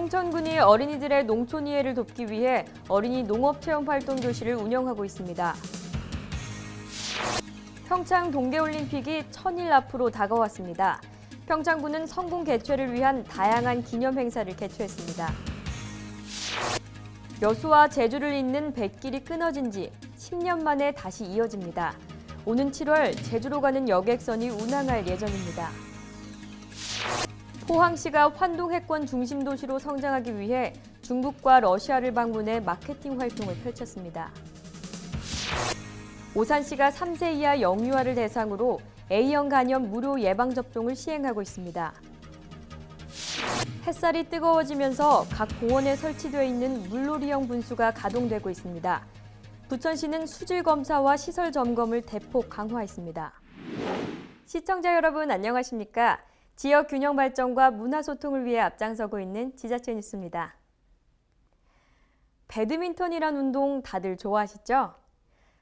홍천군이 어린이들의 농촌 이해를 돕기 위해 어린이 농업체험활동교실을 운영하고 있습니다. 평창 동계올림픽이 1000일 앞으로 다가왔습니다. 평창군은 성공 개최를 위한 다양한 기념 행사를 개최했습니다. 여수와 제주를 잇는 뱃길이 끊어진 지 10년 만에 다시 이어집니다. 오는 7월 제주로 가는 여객선이 운항할 예정입니다. 포항시가 환동 해권 중심 도시로 성장하기 위해 중국과 러시아를 방문해 마케팅 활동을 펼쳤습니다. 오산시가 3세 이하 영유아를 대상으로 A형 간염 무료 예방접종을 시행하고 있습니다. 햇살이 뜨거워지면서 각 공원에 설치되어 있는 물놀이형 분수가 가동되고 있습니다. 부천시는 수질 검사와 시설 점검을 대폭 강화했습니다. 시청자 여러분 안녕하십니까? 지역 균형 발전과 문화 소통을 위해 앞장서고 있는 지자체 뉴스입니다. 배드민턴이란 운동 다들 좋아하시죠?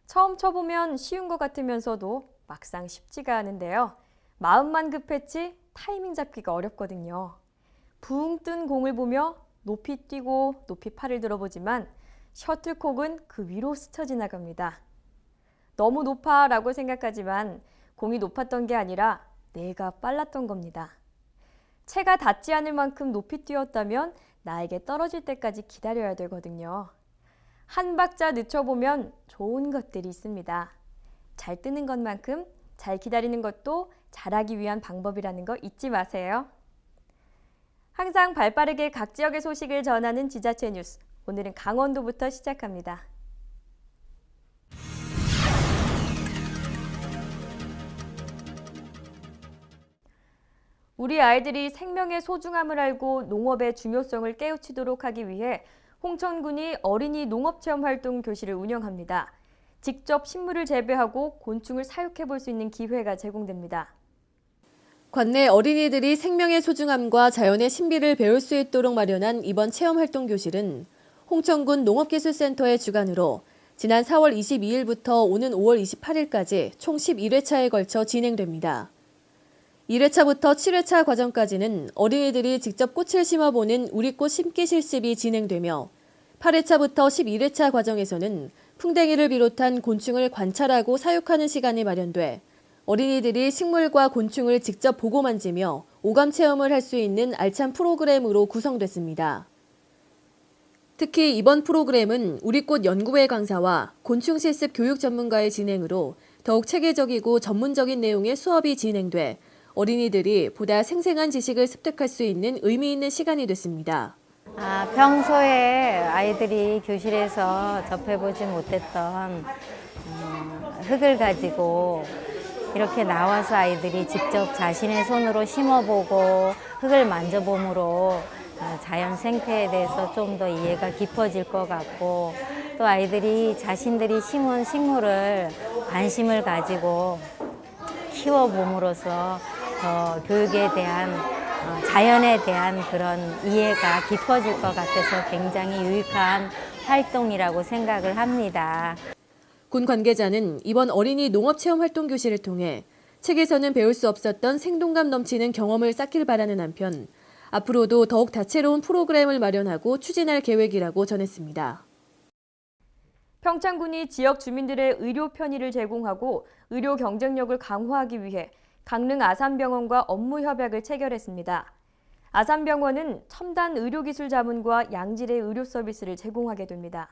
처음 쳐보면 쉬운 것 같으면서도 막상 쉽지가 않은데요. 마음만 급했지 타이밍 잡기가 어렵거든요. 붕 뜬 공을 보며 높이 뛰고 높이 팔을 들어보지만 셔틀콕은 그 위로 스쳐 지나갑니다. 너무 높아 라고 생각하지만 공이 높았던 게 아니라 내가 빨랐던 겁니다. 채가 닿지 않을 만큼 높이 뛰었다면 나에게 떨어질 때까지 기다려야 되거든요. 한 박자 늦춰보면 좋은 것들이 있습니다. 잘 뜨는 것만큼 잘 기다리는 것도 잘하기 위한 방법이라는 거 잊지 마세요. 항상 발빠르게 각 지역의 소식을 전하는 지자체 뉴스. 오늘은 강원도부터 시작합니다. 우리 아이들이 생명의 소중함을 알고 농업의 중요성을 깨우치도록 하기 위해 홍천군이 어린이 농업체험활동 교실을 운영합니다. 직접 식물을 재배하고 곤충을 사육해 볼 수 있는 기회가 제공됩니다. 관내 어린이들이 생명의 소중함과 자연의 신비를 배울 수 있도록 마련한 이번 체험활동 교실은 홍천군 농업기술센터의 주관으로 지난 4월 22일부터 오는 5월 28일까지 총 11회차에 걸쳐 진행됩니다. 1회차부터 7회차 과정까지는 어린이들이 직접 꽃을 심어보는 우리꽃 심기 실습이 진행되며 8회차부터 11회차 과정에서는 풍뎅이를 비롯한 곤충을 관찰하고 사육하는 시간이 마련돼 어린이들이 식물과 곤충을 직접 보고 만지며 오감 체험을 할 수 있는 알찬 프로그램으로 구성됐습니다. 특히 이번 프로그램은 우리꽃 연구회 강사와 곤충 실습 교육 전문가의 진행으로 더욱 체계적이고 전문적인 내용의 수업이 진행돼 어린이들이 보다 생생한 지식을 습득할 수 있는 의미 있는 시간이 됐습니다. 평소에 아이들이 교실에서 접해보지 못했던 흙을 가지고 이렇게 나와서 아이들이 직접 자신의 손으로 심어보고 흙을 만져봄으로 자연 생태에 대해서 좀 더 이해가 깊어질 것 같고 또 아이들이 자신들이 심은 식물을 관심을 가지고 키워봄으로써 더 교육에 대한 자연에 대한 그런 이해가 깊어질 것 같아서 굉장히 유익한 활동이라고 생각을 합니다. 군 관계자는 이번 어린이 농업체험활동 교실을 통해 책에서는 배울 수 없었던 생동감 넘치는 경험을 쌓길 바라는 한편 앞으로도 더욱 다채로운 프로그램을 마련하고 추진할 계획이라고 전했습니다. 평창군이 지역 주민들의 의료 편의를 제공하고 의료 경쟁력을 강화하기 위해 강릉 아산병원과 업무 협약을 체결했습니다. 아산병원은 첨단 의료기술 자문과 양질의 의료 서비스를 제공하게 됩니다.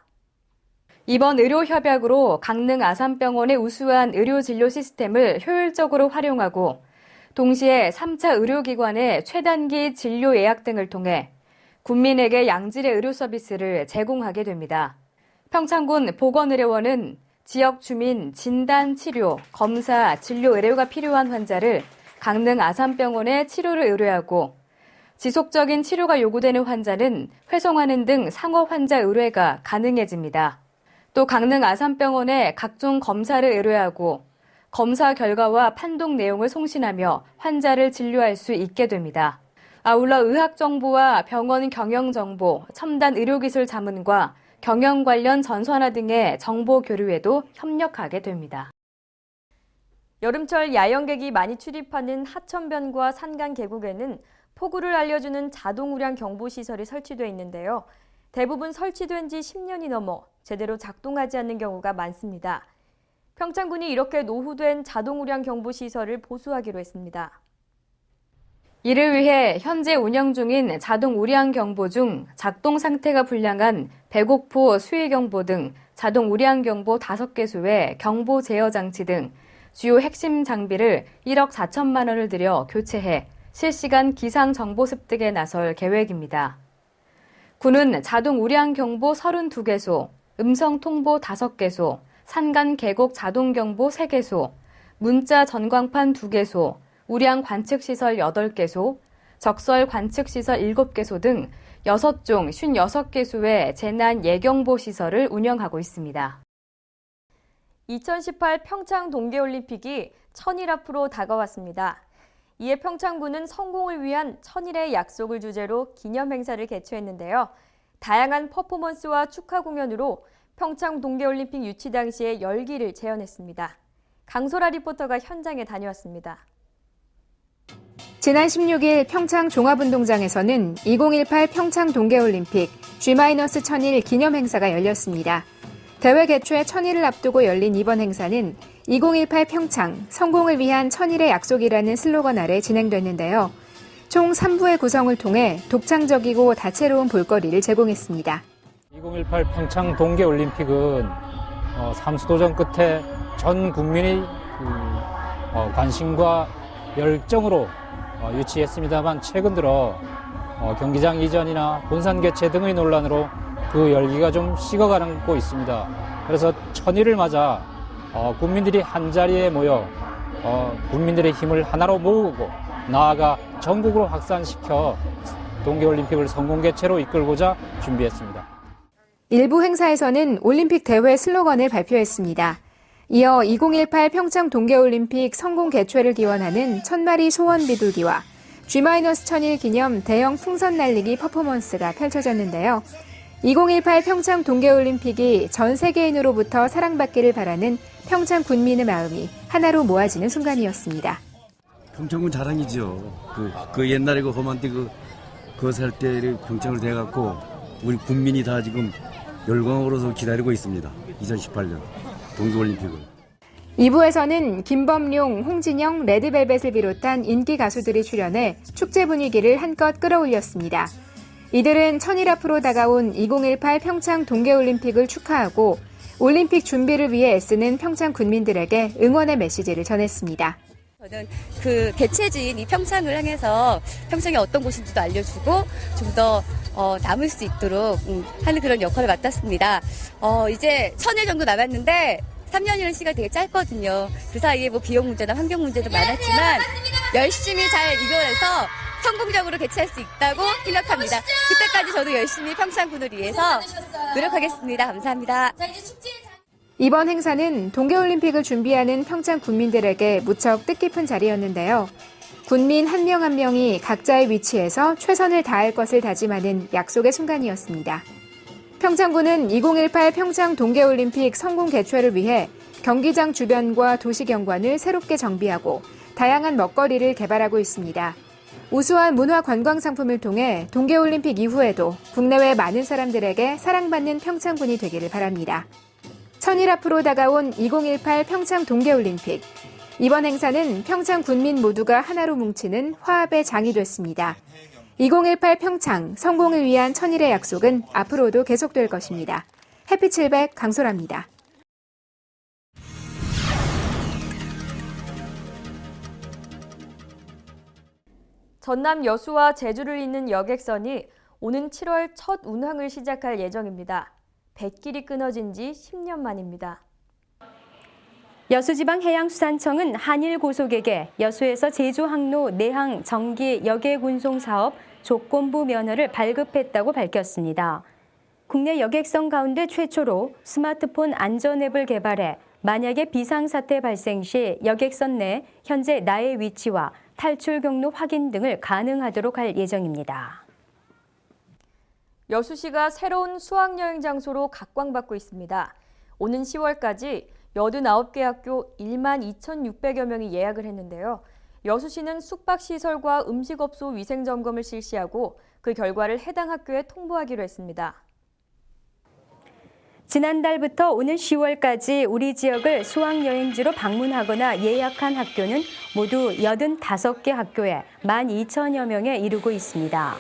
이번 의료 협약으로 강릉 아산병원의 우수한 의료 진료 시스템을 효율적으로 활용하고 동시에 3차 의료기관의 최단기 진료 예약 등을 통해 국민에게 양질의 의료 서비스를 제공하게 됩니다. 평창군 보건의료원은 지역 주민 진단, 치료, 검사, 진료 의료가 필요한 환자를 강릉 아산병원에 치료를 의뢰하고 지속적인 치료가 요구되는 환자는 회송하는 등 상호 환자 의뢰가 가능해집니다. 또 강릉 아산병원에 각종 검사를 의뢰하고 검사 결과와 판독 내용을 송신하며 환자를 진료할 수 있게 됩니다. 아울러 의학 정보와 병원 경영 정보, 첨단 의료기술 자문과 경영 관련 전산화 등의 정보 교류에도 협력하게 됩니다. 여름철 야영객이 많이 출입하는 하천변과 산간 계곡에는 폭우를 알려주는 자동 우량 경보 시설이 설치돼 있는데요. 대부분 설치된 지 10년이 넘어 제대로 작동하지 않는 경우가 많습니다. 평창군이 이렇게 노후된 자동 우량 경보 시설을 보수하기로 했습니다. 이를 위해 현재 운영 중인 자동 우량 경보 중 작동 상태가 불량한 배곡포 수위 경보 등 자동 우량 경보 5개소 외 경보 제어 장치 등 주요 핵심 장비를 1억 4천만 원을 들여 교체해 실시간 기상 정보 습득에 나설 계획입니다. 군은 자동 우량 경보 32개소, 음성 통보 5개소, 산간 계곡 자동 경보 3개소, 문자 전광판 2개소, 우량 관측 시설 8개소, 적설 관측 시설 7개소 등 6종 56개소의 재난 예경보 시설을 운영하고 있습니다. 2018 평창 동계올림픽이 1000일 앞으로 다가왔습니다. 이에 평창군은 성공을 위한 1000일의 약속을 주제로 기념 행사를 개최했는데요. 다양한 퍼포먼스와 축하 공연으로 평창 동계올림픽 유치 당시의 열기를 재현했습니다. 강소라 리포터가 현장에 다녀왔습니다. 지난 16일 평창 종합운동장에서는 2018 평창 동계올림픽 G-1000일 기념 행사가 열렸습니다. 대회 개최 1000일을 앞두고 열린 이번 행사는 2018 평창 성공을 위한 1000일의 약속이라는 슬로건 아래 진행됐는데요. 총 3부의 구성을 통해 독창적이고 다채로운 볼거리를 제공했습니다. 2018 평창 동계올림픽은 삼수도전 끝에 전 국민의 관심과 열정으로 유치했습니다만 최근 들어 경기장 이전이나 본산 개최 등의 논란으로 그 열기가 좀 식어가고 있습니다. 그래서 1000일을 맞아 국민들이 한자리에 모여 국민들의 힘을 하나로 모으고 나아가 전국으로 확산시켜 동계올림픽을 성공 개최로 이끌고자 준비했습니다. 일부 행사에서는 올림픽 대회 슬로건을 발표했습니다. 이어 2018 평창 동계올림픽 성공 개최를 기원하는 1000마리 소원 비둘기와 G-1000일 기념 대형 풍선 날리기 퍼포먼스가 펼쳐졌는데요. 2018 평창 동계올림픽이 전 세계인으로부터 사랑받기를 바라는 평창 군민의 마음이 하나로 모아지는 순간이었습니다. 평창군 자랑이죠. 그 옛날에 그 험한데 그거 살 때 평창을 대갖고 우리 국민이 다 지금 열광으로서 기다리고 있습니다. 2018년 동계올림픽을. 2부에서는 김범용, 홍진영, 레드벨벳을 비롯한 인기 가수들이 출연해 축제 분위기를 한껏 끌어올렸습니다. 이들은 1000일 앞으로 다가온 2018 평창 동계올림픽을 축하하고 올림픽 준비를 위해 애쓰는 평창 군민들에게 응원의 메시지를 전했습니다. 저는 그 개최지인 이 평창을 향해서 평창이 어떤 곳인지도 알려주고 좀 더 남을 수 있도록 하는 그런 역할을 맡았습니다. 이제 1000일 정도 남았는데 3년이라는 시간이 되게 짧거든요. 그 사이에 뭐 비용 문제나 환경 문제도 많았지만 열심히 잘 이겨내서 성공적으로 개최할 수 있다고 생각합니다. 그때까지 저도 열심히 평창군을 위해서 노력하겠습니다. 감사합니다. 이번 행사는 동계올림픽을 준비하는 평창 군민들에게 무척 뜻깊은 자리였는데요. 군민 한 명 한 명이 각자의 위치에서 최선을 다할 것을 다짐하는 약속의 순간이었습니다. 평창군은 2018 평창 동계올림픽 성공 개최를 위해 경기장 주변과 도시경관을 새롭게 정비하고 다양한 먹거리를 개발하고 있습니다. 우수한 문화 관광 상품을 통해 동계올림픽 이후에도 국내외 많은 사람들에게 사랑받는 평창군이 되기를 바랍니다. 1000일 앞으로 다가온 2018 평창 동계올림픽. 이번 행사는 평창 군민 모두가 하나로 뭉치는 화합의 장이 됐습니다. 2018 평창 성공을 위한 1000일의 약속은 앞으로도 계속될 것입니다. 해피700 강소라입니다. 전남 여수와 제주를 잇는 여객선이 오는 7월 첫 운항을 시작할 예정입니다. 뱃길이 끊어진 지 10년 만입니다. 여수지방해양수산청은 한일 고속에게 여수에서 제주 항로 내항 정기 여객 운송 사업 조건부 면허를 발급했다고 밝혔습니다. 국내 여객선 가운데 최초로 스마트폰 안전 앱을 개발해 만약에 비상사태 발생 시 여객선 내 현재 나의 위치와 탈출 경로 확인 등을 가능하도록 할 예정입니다. 여수시가 새로운 수학여행 장소로 각광받고 있습니다. 오는 10월까지 89개 학교 1만 2,600여 명이 예약을 했는데요. 여수시는 숙박시설과 음식업소 위생점검을 실시하고 그 결과를 해당 학교에 통보하기로 했습니다. 지난달부터 오는 10월까지 우리 지역을 수학여행지로 방문하거나 예약한 학교는 모두 85개 학교에 12,000여 명에 이르고 있습니다.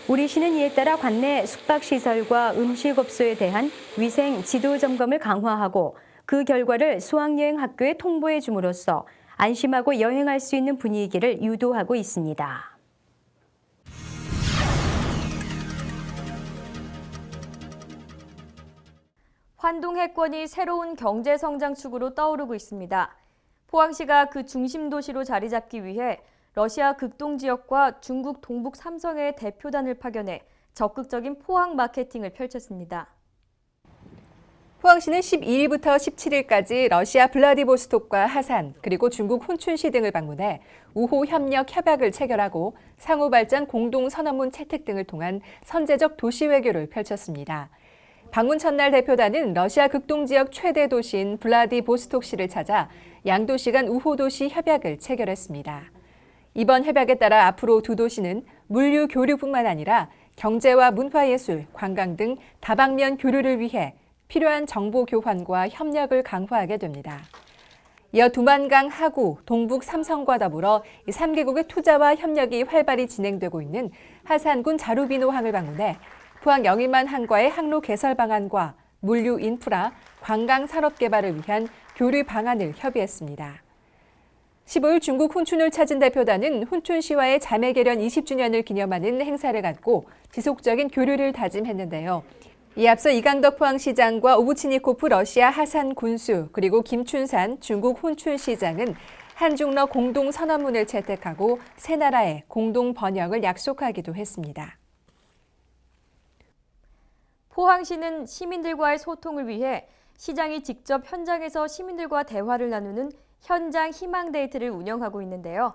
우리 시는 이에 따라 관내 숙박시설과 음식업소에 대한 위생 지도 점검을 강화하고 그 결과를 수학여행 학교에 통보해 줌으로써 안심하고 여행할 수 있는 분위기를 유도하고 있습니다. 환동 해권이 새로운 경제 성장 축으로 떠오르고 있습니다. 포항시가 그 중심 도시로 자리 잡기 위해 러시아 극동 지역과 중국 동북 삼성의 대표단을 파견해 적극적인 포항 마케팅을 펼쳤습니다. 포항시는 12일부터 17일까지 러시아 블라디보스톡과 하산 그리고 중국 훈춘시 등을 방문해 우호 협력 협약을 체결하고 상호 발전 공동 선언문 채택 등을 통한 선제적 도시 외교를 펼쳤습니다. 방문 첫날 대표단은 러시아 극동 지역 최대 도시인 블라디보스톡시를 찾아 양도시 간 우호 도시 협약을 체결했습니다. 이번 협약에 따라 앞으로 두 도시는 물류 교류뿐만 아니라 경제와 문화예술, 관광 등 다방면 교류를 위해 필요한 정보 교환과 협력을 강화하게 됩니다. 이어 두만강 하구, 동북 삼성과 더불어 3개국의 투자와 협력이 활발히 진행되고 있는 하산군 자루비노항을 방문해 포항 영일만 항과의 항로 개설 방안과 물류 인프라, 관광 산업 개발을 위한 교류 방안을 협의했습니다. 15일 중국 훈춘을 찾은 대표단은 훈춘시와의 자매 결연 20주년을 기념하는 행사를 갖고 지속적인 교류를 다짐했는데요. 이에 앞서 이강덕 포항시장과 오부치니코프 러시아 하산 군수 그리고 김춘산 중국 훈춘시장은 한중러 공동 선언문을 채택하고 세 나라의 공동 번영을 약속하기도 했습니다. 포항시는 시민들과의 소통을 위해 시장이 직접 현장에서 시민들과 대화를 나누는 현장 희망 데이트를 운영하고 있는데요.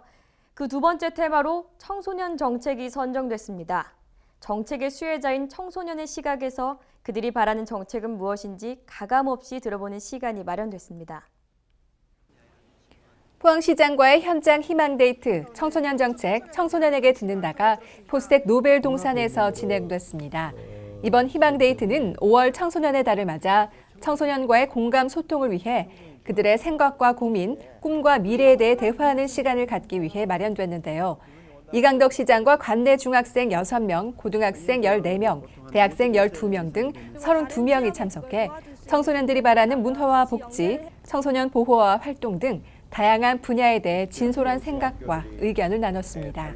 그 두 번째 테마로 청소년 정책이 선정됐습니다. 정책의 수혜자인 청소년의 시각에서 그들이 바라는 정책은 무엇인지 가감없이 들어보는 시간이 마련됐습니다. 포항시장과의 현장 희망 데이트, 청소년 정책, 청소년에게 듣는다가 포스텍 노벨 동산에서 진행됐습니다. 이번 희망 데이트는 5월 청소년의 달을 맞아 청소년과의 공감 소통을 위해 그들의 생각과 고민, 꿈과 미래에 대해 대화하는 시간을 갖기 위해 마련됐는데요. 이강덕 시장과 관내 중학생 6명, 고등학생 14명, 대학생 12명 등 32명이 참석해 청소년들이 바라는 문화와 복지, 청소년 보호와 활동 등 다양한 분야에 대해 진솔한 생각과 의견을 나눴습니다.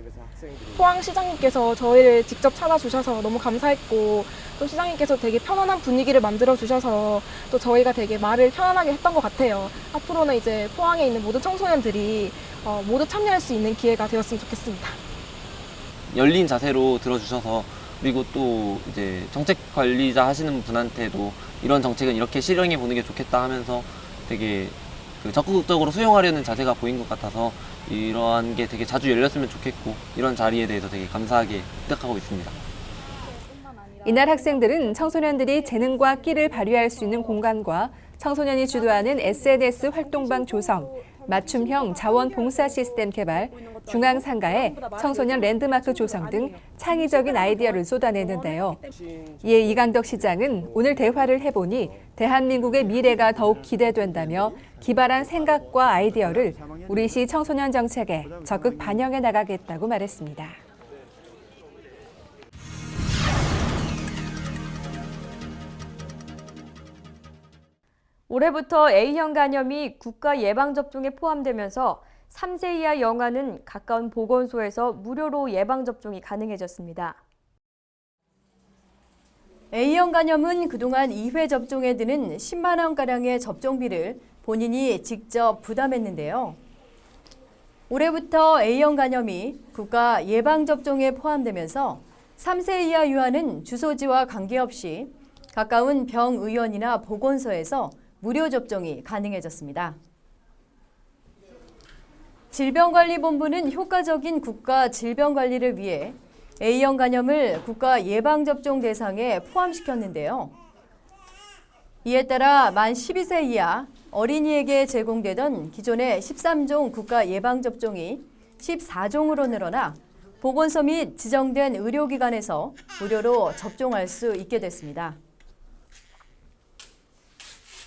포항시장님께서 저희를 직접 찾아주셔서 너무 감사했고 또 시장님께서 되게 편안한 분위기를 만들어주셔서 또 저희가 되게 말을 편안하게 했던 것 같아요. 앞으로는 이제 포항에 있는 모든 청소년들이 모두 참여할 수 있는 기회가 되었으면 좋겠습니다. 열린 자세로 들어주셔서 그리고 또 이제 정책 관리자 하시는 분한테도 이런 정책은 이렇게 실행해 보는 게 좋겠다 하면서 되게 적극적으로 수용하려는 자세가 보인 것 같아서 이러한 게 되게 자주 열렸으면 좋겠고 이런 자리에 대해서 되게 감사하게 생각하고 있습니다. 이날 학생들은 청소년들이 재능과 끼를 발휘할 수 있는 공간과 청소년이 주도하는 SNS 활동방 조성, 맞춤형 자원 봉사 시스템 개발, 중앙상가에 청소년 랜드마크 조성 등 창의적인 아이디어를 쏟아내는데요. 이에 이강덕 시장은 오늘 대화를 해보니 대한민국의 미래가 더욱 기대된다며 기발한 생각과 아이디어를 우리 시 청소년 정책에 적극 반영해 나가겠다고 말했습니다. 올해부터 A형 간염이 국가 예방접종에 포함되면서 3세 이하 영아는 가까운 보건소에서 무료로 예방접종이 가능해졌습니다. A형 간염은 그동안 2회 접종에 드는 10만 원가량의 접종비를 본인이 직접 부담했는데요. 올해부터 A형 간염이 국가 예방접종에 포함되면서 3세 이하 유아는 주소지와 관계없이 가까운 병의원이나 보건소에서 무료 접종이 가능해졌습니다. 질병관리본부는 효과적인 국가 질병관리를 위해 A형 간염을 국가 예방접종 대상에 포함시켰는데요. 이에 따라 만 12세 이하 어린이에게 제공되던 기존의 13종 국가 예방접종이 14종으로 늘어나 보건소 및 지정된 의료기관에서 무료로 접종할 수 있게 됐습니다.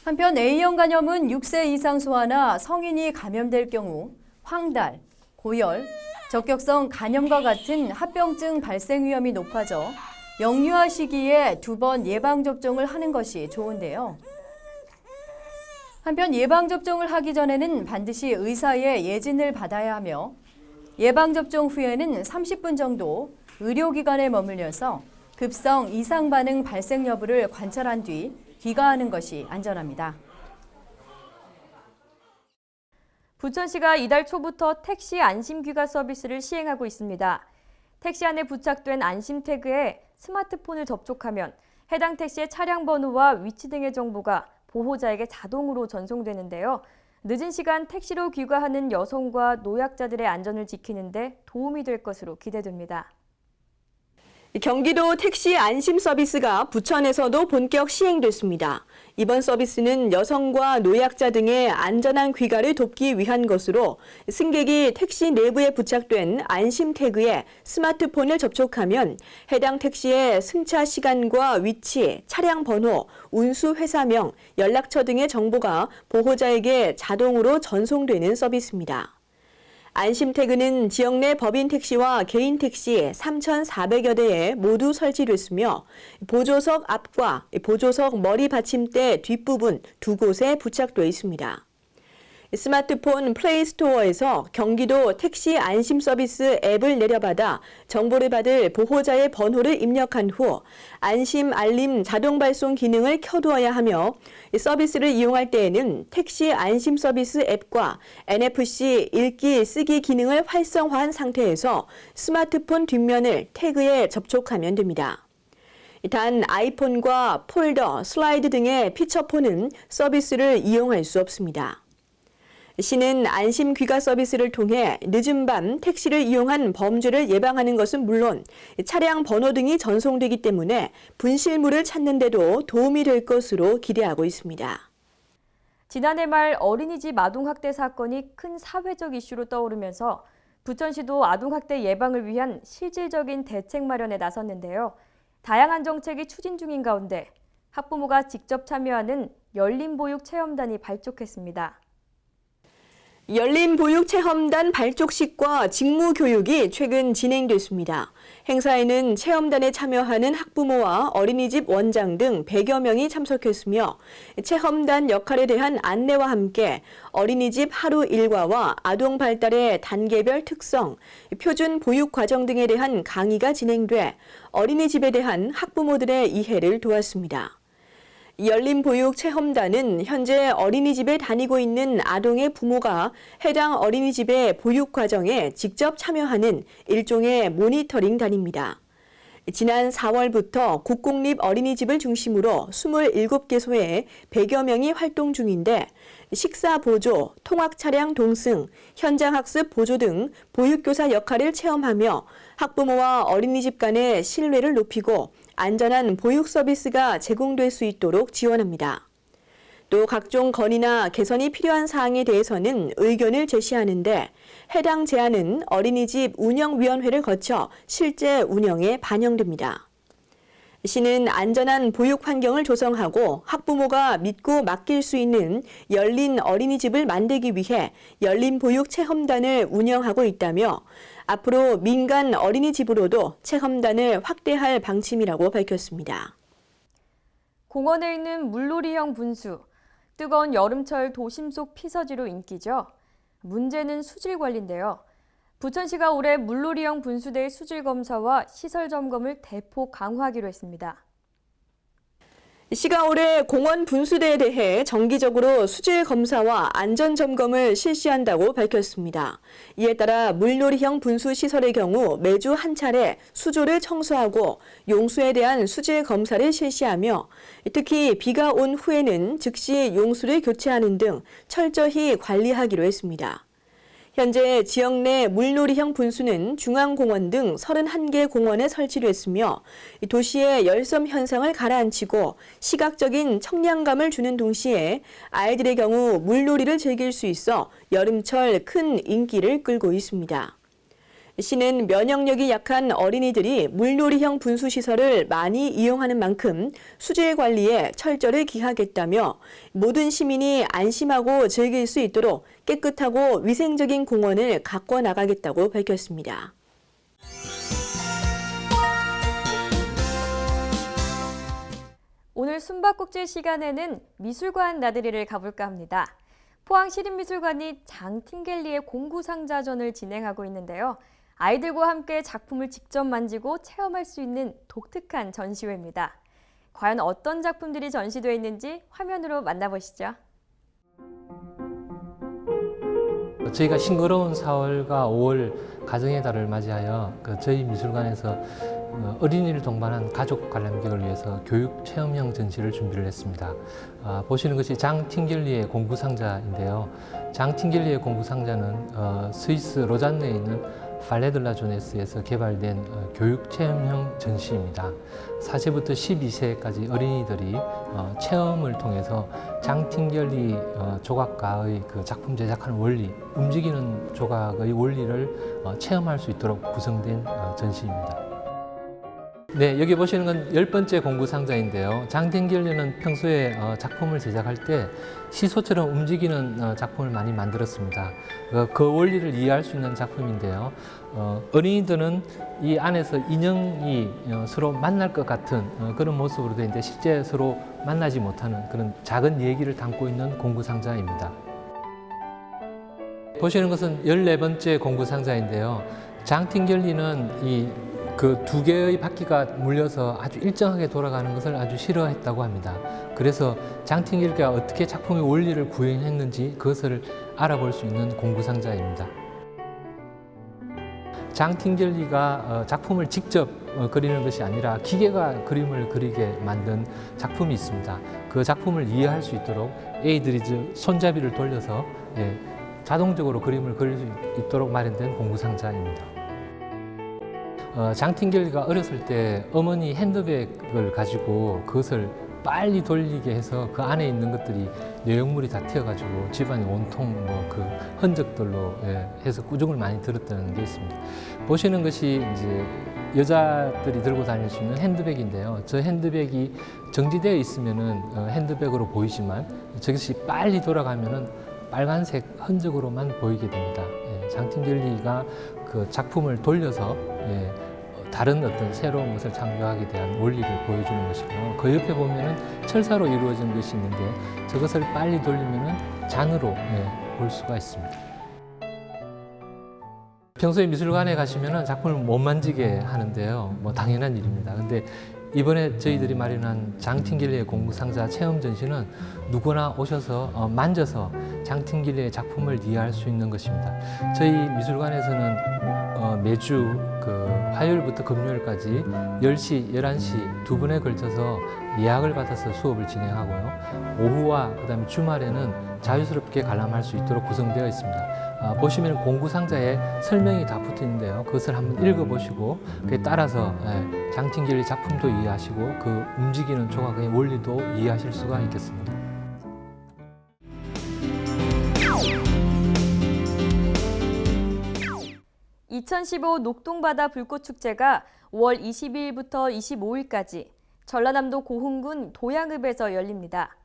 한편 A형 간염은 6세 이상 소아나 성인이 감염될 경우 황달, 고열, 적격성 간염과 같은 합병증 발생 위험이 높아져 영유아 시기에 2번 예방접종을 하는 것이 좋은데요. 한편 예방접종을 하기 전에는 반드시 의사의 예진을 받아야 하며 예방접종 후에는 30분 정도 의료기관에 머물려서 급성 이상 반응 발생 여부를 관찰한 뒤 귀가하는 것이 안전합니다. 부천시가 이달 초부터 택시 안심 귀가 서비스를 시행하고 있습니다. 택시 안에 부착된 안심 태그에 스마트폰을 접촉하면 해당 택시의 차량 번호와 위치 등의 정보가 보호자에게 자동으로 전송되는데요. 늦은 시간 택시로 귀가하는 여성과 노약자들의 안전을 지키는 데 도움이 될 것으로 기대됩니다. 경기도 택시 안심 서비스가 부천에서도 본격 시행됐습니다. 이번 서비스는 여성과 노약자 등의 안전한 귀가를 돕기 위한 것으로 승객이 택시 내부에 부착된 안심 태그에 스마트폰을 접촉하면 해당 택시의 승차 시간과 위치, 차량 번호, 운수 회사명, 연락처 등의 정보가 보호자에게 자동으로 전송되는 서비스입니다. 안심 태그는 지역 내 법인 택시와 개인 택시 3,400여 대에 모두 설치됐으며 보조석 앞과 보조석 머리 받침대 뒷부분 2곳에 부착되어 있습니다. 스마트폰 플레이스토어에서 경기도 택시 안심 서비스 앱을 내려받아 정보를 받을 보호자의 번호를 입력한 후 안심 알림 자동 발송 기능을 켜두어야 하며 서비스를 이용할 때에는 택시 안심 서비스 앱과 NFC 읽기 쓰기 기능을 활성화한 상태에서 스마트폰 뒷면을 태그에 접촉하면 됩니다. 단 아이폰과 폴더, 슬라이드 등의 피처폰은 서비스를 이용할 수 없습니다. 시는 안심 귀가 서비스를 통해 늦은 밤 택시를 이용한 범죄를 예방하는 것은 물론 차량 번호 등이 전송되기 때문에 분실물을 찾는 데도 도움이 될 것으로 기대하고 있습니다. 지난해 말 어린이집 아동학대 사건이 큰 사회적 이슈로 떠오르면서 부천시도 아동학대 예방을 위한 실질적인 대책 마련에 나섰는데요. 다양한 정책이 추진 중인 가운데 학부모가 직접 참여하는 열린보육 체험단이 발족했습니다. 열린보육체험단 발족식과 직무교육이 최근 진행됐습니다. 행사에는 체험단에 참여하는 학부모와 어린이집 원장 등 100여 명이 참석했으며 체험단 역할에 대한 안내와 함께 어린이집 하루 일과와 아동 발달의 단계별 특성, 표준 보육 과정 등에 대한 강의가 진행돼 어린이집에 대한 학부모들의 이해를 도왔습니다. 열린보육체험단은 현재 어린이집에 다니고 있는 아동의 부모가 해당 어린이집의 보육 과정에 직접 참여하는 일종의 모니터링단입니다. 지난 4월부터 국공립 어린이집을 중심으로 27개소에 100여 명이 활동 중인데 식사 보조, 통학 차량 동승, 현장 학습 보조 등 보육교사 역할을 체험하며 학부모와 어린이집 간의 신뢰를 높이고 안전한 보육 서비스가 제공될 수 있도록 지원합니다. 또 각종 건의나 개선이 필요한 사항에 대해서는 의견을 제시하는데 해당 제안은 어린이집 운영위원회를 거쳐 실제 운영에 반영됩니다. 시는 안전한 보육 환경을 조성하고 학부모가 믿고 맡길 수 있는 열린 어린이집을 만들기 위해 열린 보육 체험단을 운영하고 있다며 앞으로 민간 어린이집으로도 체험단을 확대할 방침이라고 밝혔습니다. 공원에 있는 물놀이형 분수. 뜨거운 여름철 도심 속 피서지로 인기죠. 문제는 수질 관리인데요. 부천시가 올해 물놀이형 분수대의 수질 검사와 시설 점검을 대폭 강화하기로 했습니다. 시가 올해 공원 분수대에 대해 정기적으로 수질 검사와 안전 점검을 실시한다고 밝혔습니다. 이에 따라 물놀이형 분수 시설의 경우 매주 한 차례 수조를 청소하고 용수에 대한 수질 검사를 실시하며 특히 비가 온 후에는 즉시 용수를 교체하는 등 철저히 관리하기로 했습니다. 현재 지역 내 물놀이형 분수는 중앙공원 등 31개 공원에 설치됐으며 도시의 열섬 현상을 가라앉히고 시각적인 청량감을 주는 동시에 아이들의 경우 물놀이를 즐길 수 있어 여름철 큰 인기를 끌고 있습니다. 시는 면역력이 약한 어린이들이 물놀이형 분수시설을 많이 이용하는 만큼 수질 관리에 철저히 기하겠다며 모든 시민이 안심하고 즐길 수 있도록 깨끗하고 위생적인 공원을 가꿔 나가겠다고 밝혔습니다. 오늘 숨바꼭질 시간에는 미술관 나들이를 가볼까 합니다. 포항시립미술관이 장팅겔리의 공구상자전을 진행하고 있는데요. 아이들과 함께 작품을 직접 만지고 체험할 수 있는 독특한 전시회입니다. 과연 어떤 작품들이 전시되어 있는지 화면으로 만나보시죠. 저희가 싱그러운 4월과 5월 가정의 달을 맞이하여 저희 미술관에서 어린이를 동반한 가족 관람객을 위해서 교육 체험형 전시를 준비를 했습니다. 보시는 것이 장팅겔리의 공구상자인데요. 장팅겔리의 공구상자는 스위스 로잔네에 있는 팔레들라조네스에서 개발된 교육 체험형 전시입니다. 4세부터 12세까지 어린이들이 체험을 통해서 장팅겔리 조각가의 그 작품 제작하는 원리, 움직이는 조각의 원리를 체험할 수 있도록 구성된 전시입니다. 네, 여기 보시는 건 10번째 공구상자인데요. 장팅겔리는 평소에 작품을 제작할 때 시소처럼 움직이는 작품을 많이 만들었습니다. 그 원리를 이해할 수 있는 작품인데요. 어린이들은 이 안에서 인형이 서로 만날 것 같은 그런 모습으로 되어 있는데 실제 서로 만나지 못하는 그런 작은 얘기를 담고 있는 공구상자입니다. 보시는 것은 14번째 공구상자인데요. 장팅겔리는 그 두 개의 바퀴가 물려서 아주 일정하게 돌아가는 것을 아주 싫어했다고 합니다. 그래서 장팅겔리가 어떻게 작품의 원리를 구현했는지 그것을 알아볼 수 있는 공구상자입니다. 장팅겔리가 작품을 직접 그리는 것이 아니라 기계가 그림을 그리게 만든 작품이 있습니다. 그 작품을 이해할 수 있도록 애들이 손잡이를 돌려서 자동적으로 그림을 그릴 수 있도록 마련된 공구상자입니다. 장팅겔리가 어렸을 때 어머니 핸드백을 가지고 그것을 빨리 돌리게 해서 그 안에 있는 것들이 내용물이 다 튀어가지고 집안이 온통 그 흔적들로 해서 꾸중을 많이 들었다는 게 있습니다. 보시는 것이 이제 여자들이 들고 다닐 수 있는 핸드백인데요. 저 핸드백이 정지되어 있으면은 핸드백으로 보이지만 저것이 빨리 돌아가면은 빨간색 흔적으로만 보이게 됩니다. 장팅겔리가 그 작품을 돌려서 다른 어떤 새로운 것을 창조하게 대한 원리를 보여주는 것이고요. 그 옆에 보면은 철사로 이루어진 것이 있는데 저것을 빨리 돌리면은 잔으로 볼 수가 있습니다. 평소에 미술관에 가시면은 작품을 못 만지게 하는데요. 뭐 당연한 일입니다. 근데 이번에 저희들이 마련한 장팅겔리의 공구상자 체험 전시는 누구나 오셔서 만져서 장팅겔리의 작품을 이해할 수 있는 것입니다. 저희 미술관에서는 매주 그 화요일부터 금요일까지 10시, 11시 두 번에 걸쳐서 예약을 받아서 수업을 진행하고요. 오후와 그다음에 주말에는 자유스럽게 관람할 수 있도록 구성되어 있습니다. 보시면 공구상자에 설명이 다 붙어 있는데요. 그것을 한번 읽어보시고 그에 따라서 장팅겔리 작품도 이해하시고 그 움직이는 조각의 원리도 이해하실 수가 있겠습니다. (2015) 녹동바다 불꽃축제가 5월 22일부터 25일까지 전라남도 고흥군 도양읍에서 열립니다.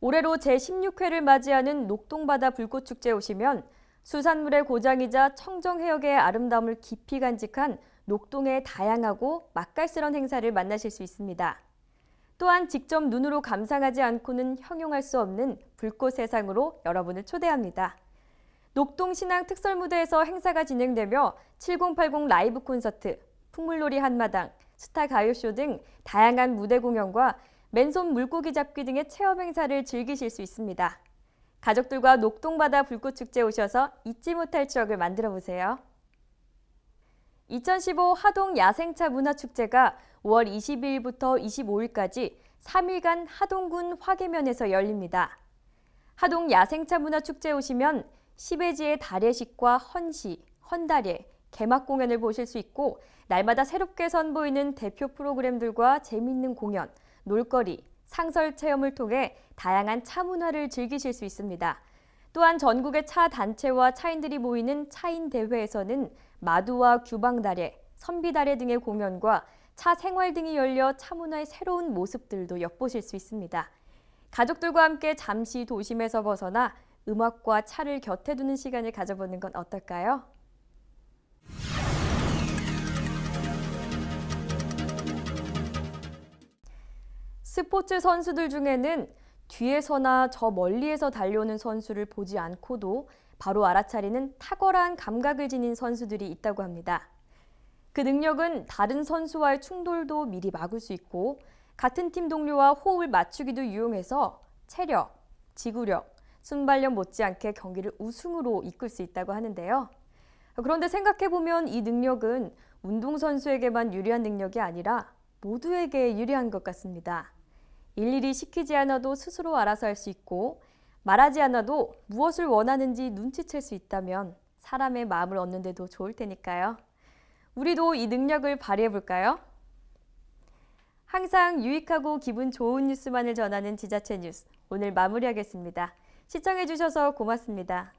올해로 제16회를 맞이하는 녹동바다 불꽃축제에 오시면 수산물의 고장이자 청정해역의 아름다움을 깊이 간직한 녹동의 다양하고 맛깔스러운 행사를 만나실 수 있습니다. 또한 직접 눈으로 감상하지 않고는 형용할 수 없는 불꽃 세상으로 여러분을 초대합니다. 녹동 신앙 특설무대에서 행사가 진행되며 7080 라이브 콘서트, 풍물놀이 한마당, 스타 가요쇼 등 다양한 무대 공연과 맨손 물고기 잡기 등의 체험 행사를 즐기실 수 있습니다. 가족들과 녹동바다 불꽃축제에 오셔서 잊지 못할 추억을 만들어보세요. 2015 하동 야생차 문화축제가 5월 22일부터 25일까지 3일간 하동군 화계면에서 열립니다. 하동 야생차 문화축제에 오시면 시베지의 다래식과 헌시, 헌다래, 개막 공연을 보실 수 있고 날마다 새롭게 선보이는 대표 프로그램들과 재미있는 공연, 놀거리, 상설 체험을 통해 다양한 차 문화를 즐기실 수 있습니다. 또한 전국의 차 단체와 차인들이 모이는 차인 대회에서는 마두와 규방다례, 선비다례 등의 공연과 차 생활 등이 열려 차 문화의 새로운 모습들도 엿보실 수 있습니다. 가족들과 함께 잠시 도심에서 벗어나 음악과 차를 곁에 두는 시간을 가져보는 건 어떨까요? 스포츠 선수들 중에는 뒤에서나 저 멀리에서 달려오는 선수를 보지 않고도 바로 알아차리는 탁월한 감각을 지닌 선수들이 있다고 합니다. 그 능력은 다른 선수와의 충돌도 미리 막을 수 있고 같은 팀 동료와 호흡을 맞추기도 유용해서 체력, 지구력, 순발력 못지않게 경기를 우승으로 이끌 수 있다고 하는데요. 그런데 생각해보면 이 능력은 운동선수에게만 유리한 능력이 아니라 모두에게 유리한 것 같습니다. 일일이 시키지 않아도 스스로 알아서 할 수 있고 말하지 않아도 무엇을 원하는지 눈치챌 수 있다면 사람의 마음을 얻는 데도 좋을 테니까요. 우리도 이 능력을 발휘해볼까요? 항상 유익하고 기분 좋은 뉴스만을 전하는 지자체 뉴스, 오늘 마무리하겠습니다. 시청해주셔서 고맙습니다.